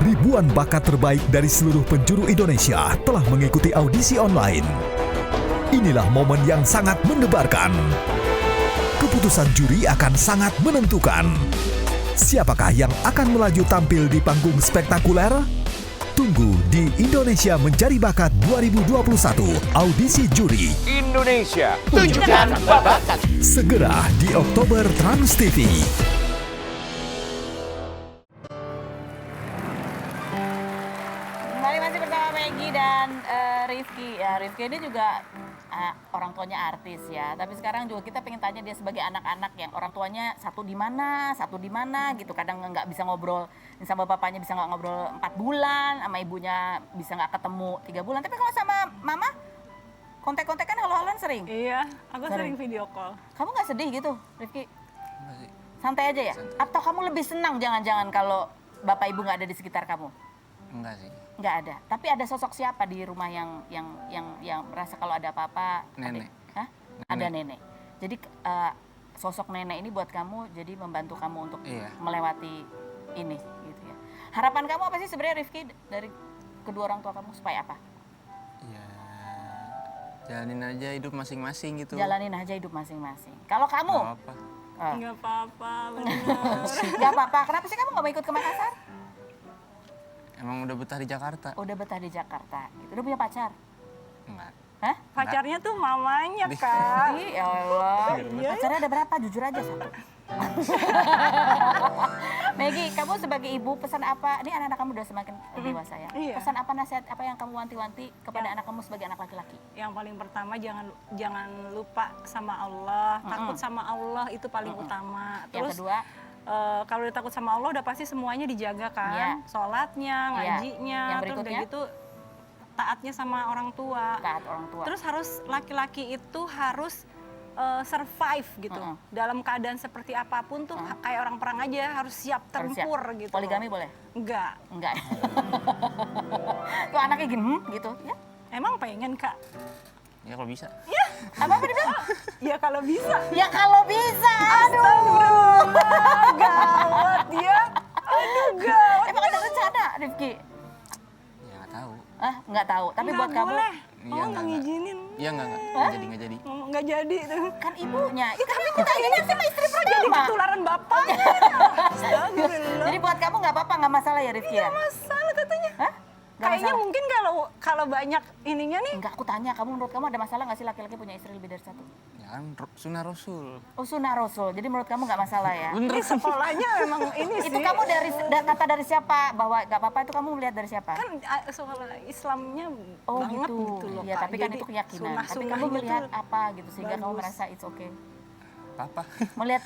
Ribuan bakat terbaik dari seluruh penjuru Indonesia telah mengikuti audisi online. Inilah momen yang sangat mendebarkan. Keputusan juri akan sangat menentukan. Siapakah yang akan melaju tampil di panggung spektakuler? Tunggu di Indonesia Mencari Bakat 2021 Audisi Juri. Indonesia, tunjukkan bakat. Segera di Oktober Trans TV. Kembali masih bersama Maggie dan Rifki. Ya, Rifki ini juga orang tuanya artis ya. Tapi sekarang juga kita pengen tanya dia sebagai anak-anak yang orang tuanya satu di mana gitu. Kadang nggak bisa ngobrol sama bapaknya, bisa nggak ngobrol 4 bulan, sama ibunya bisa nggak ketemu 3 bulan. Tapi kalau sama mama, kontak-kontakan halo-haloan sering? Iya, aku sering video call. Kamu nggak sedih gitu, Rifki? Enggak sih. Santai aja ya? Atau kamu lebih senang jangan-jangan kalau bapak ibu nggak ada di sekitar kamu? Enggak sih. Nggak ada. Tapi ada sosok siapa di rumah yang merasa kalau ada apa-apa? Nenek. Hah? Ada nenek. Jadi sosok nenek ini buat kamu jadi membantu kamu untuk Iya. melewati ini gitu ya. Harapan kamu apa sih sebenarnya Rifki dari kedua orang tua kamu supaya apa? Ya, jalanin aja hidup masing-masing gitu. Jalanin aja hidup masing-masing. Kalau kamu? Nggak apa. Nggak apa-apa, bener. Nggak apa-apa. Kenapa sih kamu nggak mau ikut ke Makassar? Emang udah betah di Jakarta? Udah betah di Jakarta. Gitu. Udah punya pacar? Enggak. Hah? Pacarnya tuh mamanya, Kak. Ih, ya Allah. Iya. Pacarnya ada berapa? Jujur aja satu. Maggie, kamu sebagai ibu pesan apa? Ini anak-anak kamu udah semakin dewasa ya. Iya. Pesan apa, nasihat apa yang kamu wanti-wanti kepada anak kamu sebagai anak laki-laki? Yang paling pertama jangan lupa sama Allah, takut sama Allah itu paling utama. Yang kedua? Kalau udah takut sama Allah udah pasti semuanya dijaga kan, Iya. sholatnya, Iya. ngajinya, Yang terus berikutnya? udah gitu taatnya sama orang tua. Taat orang tua. Terus harus laki-laki itu harus survive gitu. Dalam keadaan seperti apapun tuh kayak orang perang aja harus siap Harus siap. tempur gitu. Poligami boleh? Enggak. Enggak. Kok anaknya gini gitu? Ya. Emang pengen, Kak? Ya kalau bisa. Apa dia bilang? Ya kalau bisa. Ya kalau bisa. Aduh. Astagfirullah, gawat ya. Aduh, gawat. Emang ada rencana, Rifki? Ya nggak tahu. Nggak tahu. Tapi Nggak buat kamu, boleh. Iya, Oh, nggak nggak. ngizinin. Iya nggak Hah? jadi. Ngomong nggak jadi tuh. kan ibunya. Tapi kita ini sama istri Jadi pertama. ketularan bapaknya. Astagfirullah. Jadi buat kamu nggak apa-apa, nggak masalah ya Rifki ya? Masalah katanya. Hah? Nggak Kayaknya masalah? mungkin kalau banyak ininya nih. Enggak, aku tanya, kamu menurut kamu ada masalah nggak sih laki-laki punya istri lebih dari satu? Ya kan sunnah Rasul. Oh, sunnah Rasul, jadi menurut kamu nggak masalah ya? Ini sekolahnya memang ini sih. Itu kamu dari kata dari siapa bahwa nggak apa-apa, itu kamu melihat dari siapa? Kan sekolah Islamnya Oh banget gitu, gitu loh, ya Kak. tapi kan Jadi itu keyakinan. Tapi kamu sunnah-sunnahnya melihat tuh apa gitu sehingga kamu bagus. merasa it's okay. Papa. Melihat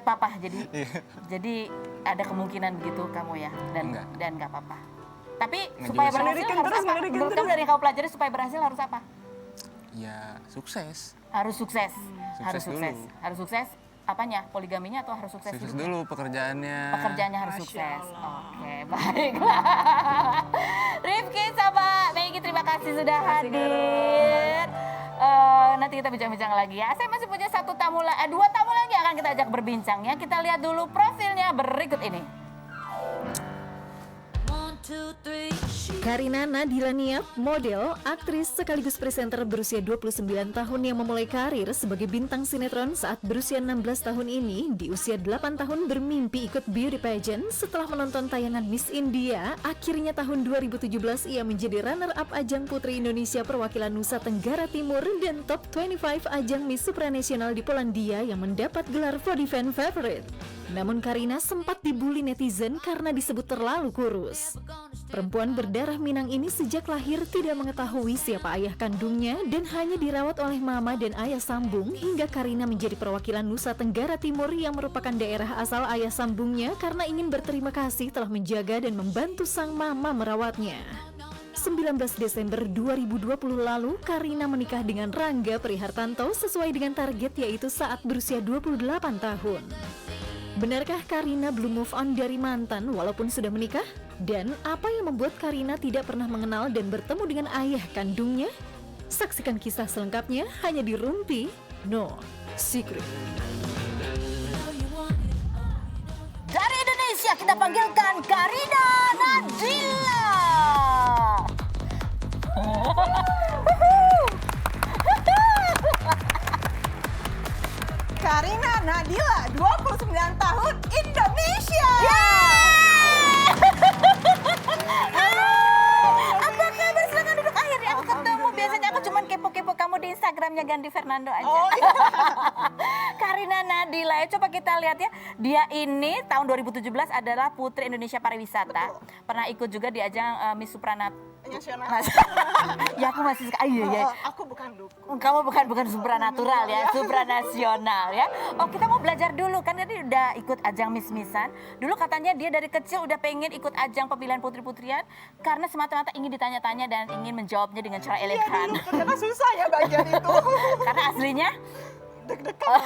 papa, jadi ada kemungkinan begitu kamu ya Enggak. dan nggak apa-apa. Tapi Nggak supaya juga sih. berhasil Ngerikan harus terus, apa? ngerikan Menurut kamu terus. dari yang kamu pelajari supaya berhasil harus apa? Ya sukses. Harus sukses, harus Sukses sukses, dulu. harus sukses. Apanya? Poligaminya atau harus sukses? Sukses hidupnya? dulu pekerjaannya. Pekerjaannya harus Masya sukses. Allah. Oke, baiklah. Rifki sama Maggie, terima kasih sudah hadir. Nanti kita bincang-bincang lagi ya. Saya masih punya dua tamu lagi akan kita ajak berbincang ya. Kita lihat dulu profilnya berikut ini. Karina Nadila Niap, model, aktris sekaligus presenter berusia 29 tahun yang memulai karir sebagai bintang sinetron saat berusia 16 tahun ini, di usia 8 tahun bermimpi ikut beauty pageant. Setelah menonton tayangan Miss India, akhirnya tahun 2017 ia menjadi runner-up ajang Putri Indonesia perwakilan Nusa Tenggara Timur dan top 25 ajang Miss Supranasional di Polandia yang mendapat gelar Body Fan Favorite. Namun Karina sempat dibully netizen karena disebut terlalu kurus. Perempuan berdarah Minang ini sejak lahir tidak mengetahui siapa ayah kandungnya dan hanya dirawat oleh mama dan ayah sambung hingga Karina menjadi perwakilan Nusa Tenggara Timur yang merupakan daerah asal ayah sambungnya karena ingin berterima kasih telah menjaga dan membantu sang mama merawatnya. 19 Desember 2020 lalu, Karina menikah dengan Rangga Prihartanto sesuai dengan target yaitu saat berusia 28 tahun. Benarkah Karina belum move on dari mantan walaupun sudah menikah? Dan apa yang membuat Karina tidak pernah mengenal dan bertemu dengan ayah kandungnya? Saksikan kisah selengkapnya hanya di Rumpi No Secret. Dari Indonesia Indonesia. Kita panggilkan Karina Nadila. Karina Nadila, 29 tahun, Indonesia. Apa kabar? Silakan duduk. Akhirnya aku ketemu. Biasanya aku cuma kepo-kepo kamu di Instagramnya Gandhi Fernando aja. Oh, iya. Karina Nadila, ya, coba kita lihat ya. Dia ini tahun 2017 adalah Putri Indonesia Pariwisata. Pernah ikut juga di ajang Miss Supranat. Nasional. Ya aku masih suka. Iya ya. Aku bukan dukun. Kamu bukan supranatural ya, supranasional ya. Oh, kita mau belajar dulu kan tadi udah ikut ajang Miss-Missan. Dulu katanya dia dari kecil udah pengen ikut ajang pemilihan putri-putrian karena semata-mata ingin ditanya-tanya dan ingin menjawabnya dengan cara elegan. Ternyata susah ya bagian itu. Karena aslinya Deg-degan.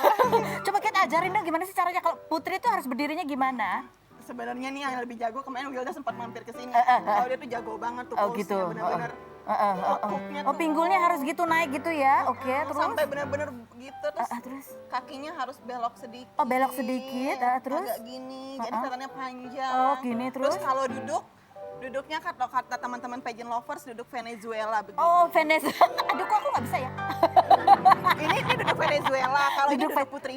coba kita ajarin dong gimana sih caranya kalau putri itu harus berdirinya gimana? Sebenarnya nih yang lebih jago kemarin Wilda sempat mampir ke sini. Kalau dia tuh jago banget tuh Oh pose-nya, gitu. benar-benar. Tekuknya Oh tuh. pinggulnya harus gitu naik gitu ya. Oke, terus Sampai benar-benar gitu terus. terus Kakinya harus belok sedikit. Oh, belok sedikit, terus? Agak gini, jadi kelihatannya panjang. Oh, gini, terus? kalau duduknya kalau kata teman-teman pageant lovers duduk Venezuela begitu. Oh, Venezuela. Aduh, kok aku nggak bisa ya? Ini duduk Venezuela, kalau ini Duduk duduk Putri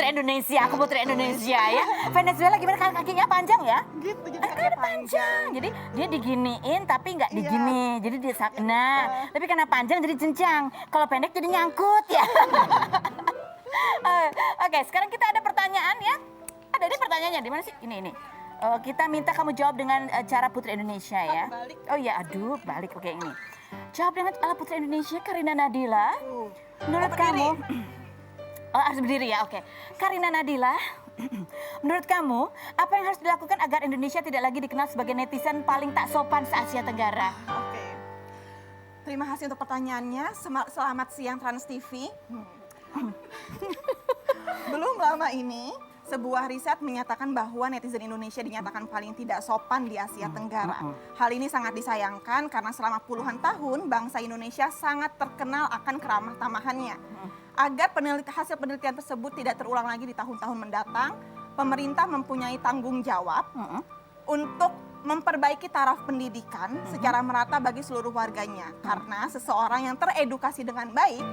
Indonesia. Ya, aku putri Indonesia ya. Venezuela gimana kakinya panjang ya? Gitu, jadi kakinya panjang. Jadi dia diginiin tapi nggak Iya. digini. Jadi dia nah, tapi karena panjang jadi jenjang. Kalau pendek jadi nyangkut ya. Oke, sekarang kita ada pertanyaan ya. Ada ini pertanyaannya di mana sih? Ini. Kita minta kamu jawab dengan cara Putri Indonesia ya. balik. Oh iya, aduh, balik. Oke, ini. Jawab dengan ala Putri Indonesia Karina Nadila. Menurut kamu harus berdiri ya, oke. Karina Nadila, menurut kamu apa yang harus dilakukan agar Indonesia tidak lagi dikenal sebagai netizen paling tak sopan se-Asia Tenggara? Oke. Terima kasih untuk pertanyaannya. Selamat siang Trans TV. Belum lama ini, sebuah riset menyatakan bahwa netizen Indonesia dinyatakan paling tidak sopan di Asia Tenggara. Hal ini sangat disayangkan karena selama puluhan tahun bangsa Indonesia sangat terkenal akan keramah tamahannya. Agar hasil penelitian tersebut tidak terulang lagi di tahun-tahun mendatang, pemerintah mempunyai tanggung jawab untuk memperbaiki taraf pendidikan secara merata bagi seluruh warganya. Karena seseorang yang teredukasi dengan baik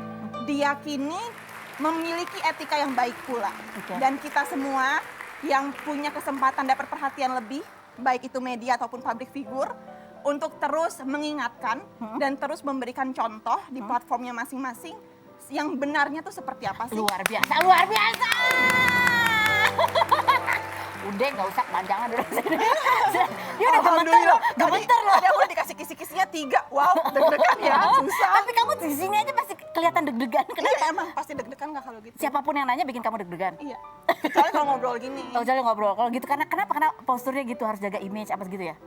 diyakini memiliki etika yang baik pula. Oke. Dan kita semua yang punya kesempatan dapat perhatian lebih, baik itu media ataupun public figure, untuk terus mengingatkan dan terus memberikan contoh di platformnya masing-masing yang benarnya tuh seperti apa sih? Luar biasa. Udah, nggak usah panjangan dulu. Dia udah gemeter loh. Tadi aku dikasih kisi-kisinya 3. Wow, deg-degan ya, susah. Tapi kamu di sini aja pasti kelihatan deg-degan. Iya Kenapa? emang pasti deg-degan nggak kalau gitu? Siapapun yang nanya bikin kamu deg-degan. Iya. Kecuali kalau ngobrol gini. Oh, jadi ngobrol. Kalau gitu kenapa? Karena posturnya gitu harus jaga image apa gitu ya?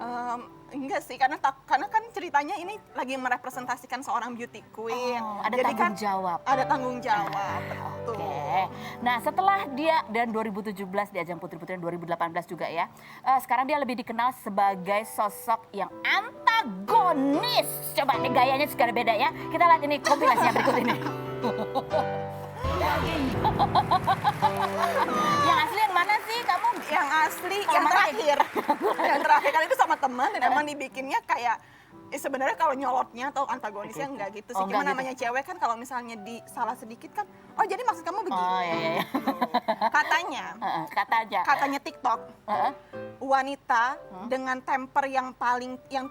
Enggak sih, karena kan ceritanya ini lagi merepresentasikan seorang beauty queen. Oh, ada Jadi tanggung kan jawab. Ada tanggung jawab, betul. Oke. Nah, setelah dia dan 2017 di ajang Putri-Putrian 2018 juga ya. Sekarang dia lebih dikenal sebagai sosok yang antagonis. Coba nih gayanya sekarang beda ya. Kita lihat ini kompilasinya berikut ini. Yang asli yang mana sih kamu? Yang asli, Kalau yang mana terakhir. Yang terakhir kali itu sama teman dan emang dibikinnya kayak sebenarnya kalau nyolotnya atau antagonisnya enggak gitu sih. Oh, enggak Cuma gitu. namanya cewek kan kalau misalnya salah sedikit kan, oh jadi maksud kamu begini. Oh iya. Katanya TikTok, Heeh. wanita dengan temper yang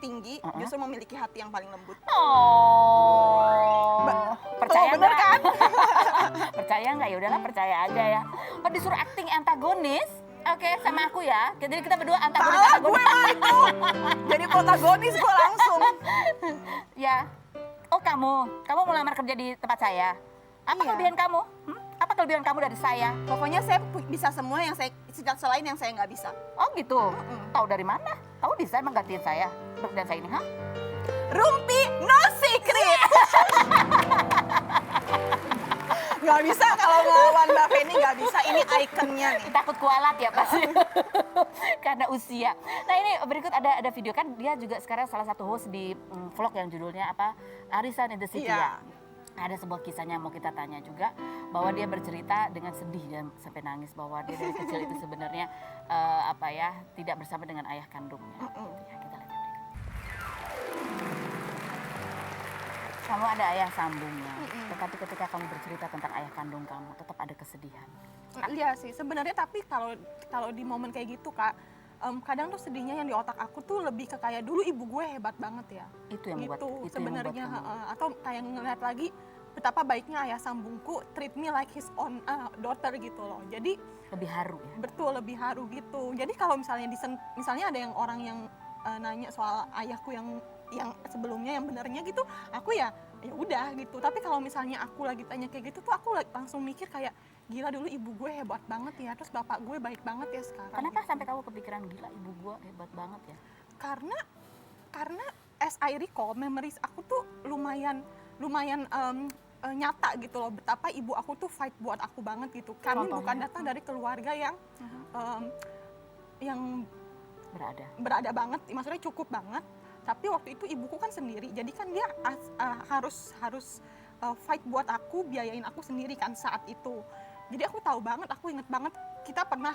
tinggi justru memiliki hati yang paling lembut. Oh. Percaya bener nggak? kan? Percaya nggak? Ya udahlah percaya aja ya. Oh disuruh acting antagonis? Oke, sama aku ya. Jadi kita berdua antagonis. Salah gue mah itu. Jadi protagonis gue langsung. Ya. Oh kamu mau lamar kerja di tempat saya? Apa Iya. kelebihan kamu? Apa kelebihan kamu dari saya? Pokoknya saya bisa semua yang selain yang saya nggak bisa. Oh gitu. Tahu dari mana? Kamu bisa emang gantiin saya dan saya ini, hah? Rumpi no secret. Nggak bisa kalau ngelawan Mbak Penny, nggak bisa. Ini ikonnya nih. Takut kualat ya pasti. Karena usia. Nah ini berikut ada video kan dia juga sekarang salah satu host di vlog yang judulnya apa? Arisan in the City Iya. ya. ada sebuah kisahnya mau kita tanya juga, bahwa dia bercerita dengan sedih dan sampai nangis bahwa dia dari kecil itu sebenarnya tidak bersama dengan ayah kandungnya. Gitu ya, kita lihat berikut. Kamu ada ayah sambungnya, tetapi ketika kamu bercerita tentang ayah kandung kamu, tetap ada kesedihan. Iya sih, sebenarnya tapi kalau di momen kayak gitu Kak, kadang tuh sedihnya yang di otak aku tuh lebih ke kayak dulu ibu gue hebat banget ya. Itu yang membuat Gitu itu yang membuat sebenarnya, kamu. atau kayak ngeliat lagi betapa baiknya ayah sambungku treat me like his own daughter gitu loh. Jadi Lebih haru ya. betul lebih haru gitu. Jadi kalau misalnya misalnya ada yang orang yang nanya soal ayahku yang sebelumnya yang benernya gitu, aku ya udah gitu. Tapi kalau misalnya aku lagi tanya kayak gitu tuh aku langsung mikir kayak gila dulu ibu gue hebat banget ya, terus bapak gue baik banget ya sekarang. Kenapa sampai kamu kepikiran gila ibu gua hebat banget ya? Karena as I recall memories aku tuh lumayan nyata gitu loh, betapa ibu aku tuh fight buat aku banget gitu. Kami Contohnya? bukan datang dari keluarga yang berada banget, maksudnya cukup banget. Tapi waktu itu ibuku kan sendiri, jadi kan dia harus fight buat aku, biayain aku sendiri kan saat itu. Jadi aku tahu banget, aku inget banget kita pernah,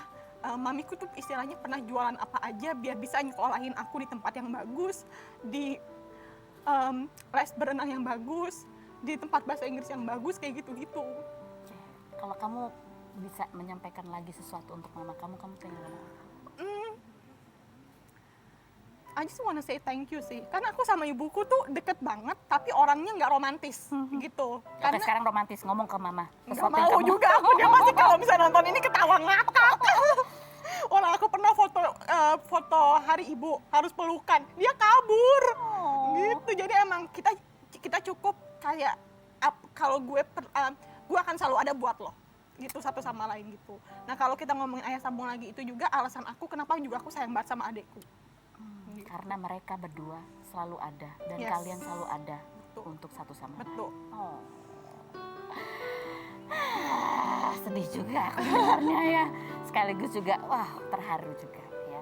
mamiku tuh istilahnya pernah jualan apa aja biar bisa nyekolahin aku di tempat yang bagus, di les berenang yang bagus, di tempat bahasa Inggris yang bagus, kayak gitu-gitu. Oke. Kalau kamu bisa menyampaikan lagi sesuatu untuk mama kamu pengen ngomong apa? I just wanna say thank you sih, karena aku sama ibuku tuh deket banget, tapi orangnya nggak romantis gitu. Sampai sekarang romantis ngomong ke mama. Nggak Sesuatu yang mau kamu- juga aku, dia pasti kalau misalnya nonton ini ketawa ngakak. Orang aku pernah foto hari ibu harus pelukan, dia kabur. Gitu, jadi emang kita cukup kayak kalau gue akan selalu ada buat lo gitu, satu sama lain gitu. Nah kalau kita ngomongin ayah sambung lagi, itu juga alasan aku kenapa juga aku sayang banget sama adekku. Karena mereka berdua selalu ada dan Yes. kalian selalu ada Betul. untuk satu sama lain. Betul. Oh. Sedih juga aku dengarnya ya. Sekaligus juga terharu juga ya.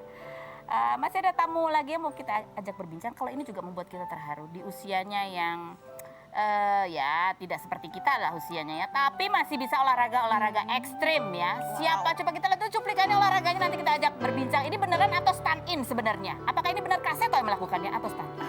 Masih ada tamu lagi yang mau kita ajak berbincang. Kalau ini juga membuat kita terharu di usianya yang ya tidak seperti kita lah usianya ya, tapi masih bisa olahraga ekstrim ya. Siapa? Coba kita lihat tuh cuplikannya olahraganya, nanti kita ajak berbincang. Ini beneran atau stand in sebenarnya? Apakah ini benar Kak Seto yang melakukannya atau stand in?